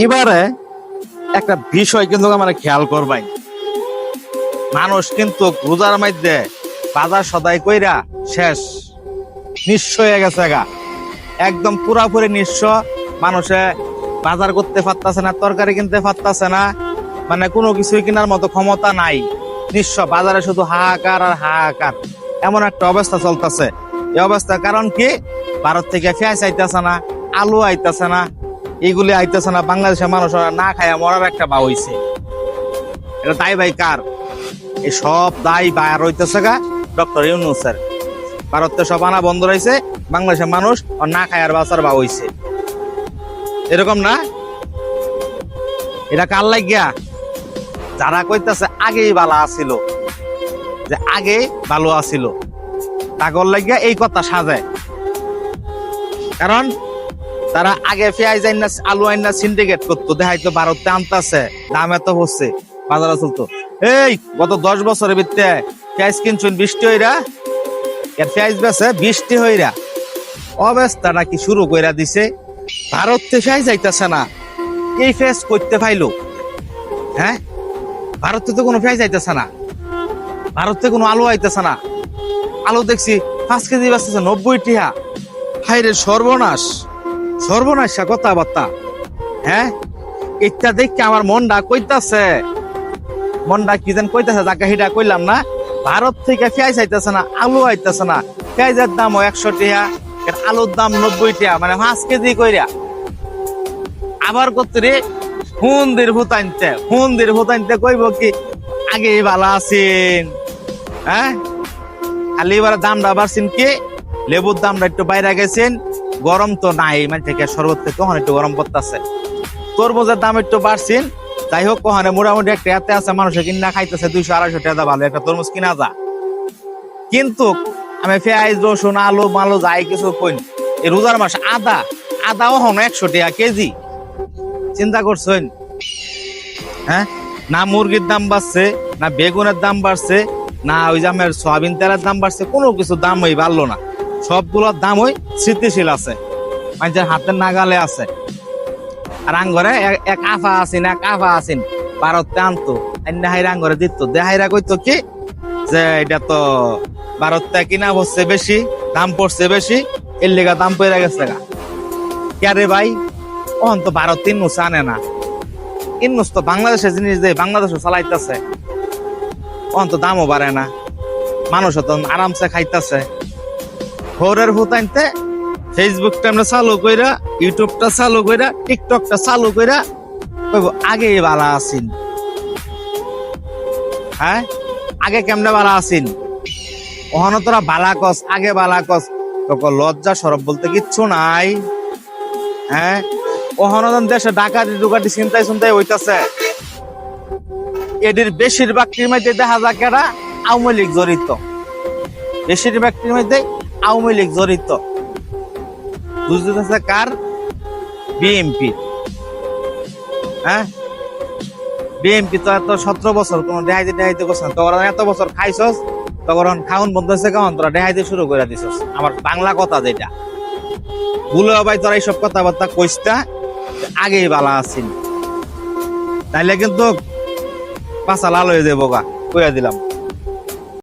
এবারে একটা বিষয় কিন্তু আমরা খেয়াল করবাই, মানুষ কিন্তু রোজার মধ্যে বাজার সদাই কইরা শেষ, নিঃস্ব হয়ে গেছে গা, একদম পুরাপুরি নিঃস্ব। মানুষে বাজার করতে পারতাছে না, তরকারি কিনতে পারতাছে না, মানে কোনো কিছুই কেনার মতো ক্ষমতা নাই, নিঃস্ব। বাজারে শুধু হাহাকার আর হাহাকার, এমন একটা অবস্থা চলতেছে। এই অবস্থার কারণ কি? ভারত থেকে পেঁয়াজ আইতেছে না, আলু আইতেছে না, এইগুলি আইতেছে না। বাংলাদেশের মানুষ না খায়া মরার একটা বা হইছে। এটা দায় ভাই কার? এই সব দায় বাইর হইতেছে গা ডক্টর ইউনূসের। ভারতে সব আনা বন্ধ রয়েছে, বাংলাদেশের মানুষ না খায়ার বাঁচার বা হইছে। এরকম না? এটা কার লাগিয়া? যারা কইতাছে আগেই ভালো আসিল, যে আগে ভালো আসিল, তাগর লাগিয়া এই কথা সাজায়। কারণ তারা আগে পেঁয়াজ আইনা আলু আইনা সিন্ডিকেট করতো, দেখাইতো ভারতে আনতেছে, দাম এত হচ্ছে, বাজারে চলতো। এই গত 10 বছরের ভিতরে পেঁয়াজ কিনছুন বৃষ্টি হইরা, এর পেঁয়াজ বেছে বৃষ্টি হইরা। অবস্থা নাকি শুরু কইরা দিছে। ভারত থেকে পেঁয়াজ আইতাছে না, এই পেঁয়াজ করতে পাইলো? হ্যাঁ, ভারতে তো কোনো পেঁয়াজ আইতেছে না, ভারতে কোনো আলু আইতেছে না। আলু দেখছি 5 কেজি বাঁচতেছে 90 টাকা। হাই রে সর্বনাশ, সর্বনাশ কথাবার্তা। হ্যাঁ, এটা দেখে আমার মনটা কইতাছে, মনটা কি যেন কইতাছে, যাকে হিটা কইলাম না। ভারত থেকে পেঁয়াজ আইতেছে না, আলু আইতেছে না, পেঁয়াজের দাম 100 টাকা, আলুর দাম 90 টাকা, মানে 5 কেজি কইরা। আবার করতে রে হুন্দির ভূতাইনতে কইব কি আগে ভালো আছেন? হ্যাঁ, খালি এবার দামটা বাড়ছেন কি, লেবুর দামটা একটু বাইরে গেছেন, গরম তো নাই, মানে থেকে শরবত থেকে কখন একটু গরম পড়তেছে। তরমুজের দাম একটু বাড়ছেন, যাই হোক কখনো মোটামুটি একটা এতে আছে, মানুষের কিনা খাইতেছে 200-250 টাকা ভালো একটা তরমুজ কিনা যা। কিন্তু আমি পেঁয়াজ রসুন আলু মালু যাই কিছু কই, এই রোজার মাস আদাও হন 100 টাকা কেজি। চিন্তা করছেন? হ্যাঁ, না মুরগির দাম বাড়ছে, না বেগুনের দাম বাড়ছে, না ওই যে আমার সয়াবিন তেলের দাম বাড়ছে, কোনো কিছু দামই বাড়লো না। সবগুলোর দাম ওই স্থিতিশীল আছে, মানুষের হাতের নাগালে আছে। আর আঙ্গরে এক আফা আছেন ভারতে আনতো, আঙ্গরে দিত, দেহাইরা কইতো কি যে এটা তো ভারতে কিনা হচ্ছে বেশি, দাম পড়ছে বেশি, এর লেগা দাম পড়ে গেছে গা। কে ভাই, ওহন তো ভারত ইন্নুস আনে না, ইন্নুস তো বাংলাদেশের জিনিস দিয়ে বাংলাদেশও চালাইতেছে, ওহন তো দামও বাড়ে না, মানুষও তো আরামসে খাইতেছে। ভোরের ভূতাইনতে ফেসবুকটা আমরা চালু কইরা, ইউটিউবটা চালু কইরা, টিকটকটা চালু কইরা আগে ভালো আছেন। হ্যাঁ, আগে কেমনে ভালো আছেন? ওখানে তোরা বালা কস, আগে বালা কস, তোকে লজ্জা সরব বলতে কিচ্ছু নাই। হ্যাঁ, ওখানে দেশে ডাকাতি চিন্তাই হইতাছে। এদের বেশিরভাগটির মধ্যে দেখা যায় কেরা আওয়ামী লীগ জড়িত, বেশিরভাগটির মধ্যে আওয়ামী লীগ জড়িত। বুঝতেছে কার? বিএনপি। হ্যাঁ, বিএনপি তো এত 17 বছর কোন দেখাইতে করছে না, তোরা এত বছর খাইছস, তখন খাউন বন্ধ হয়েছে, কেমন তোরা দেখাইতে শুরু করে দিছস। আমার বাংলা কথা যেটা ভুলে ভাই, তোরা এইসব কথাবার্তা কইসটা আগেই ভালো আছেন, তাইলে কিন্তু পাছা লাল হয়ে যাবো গা, কইয়া দিলাম।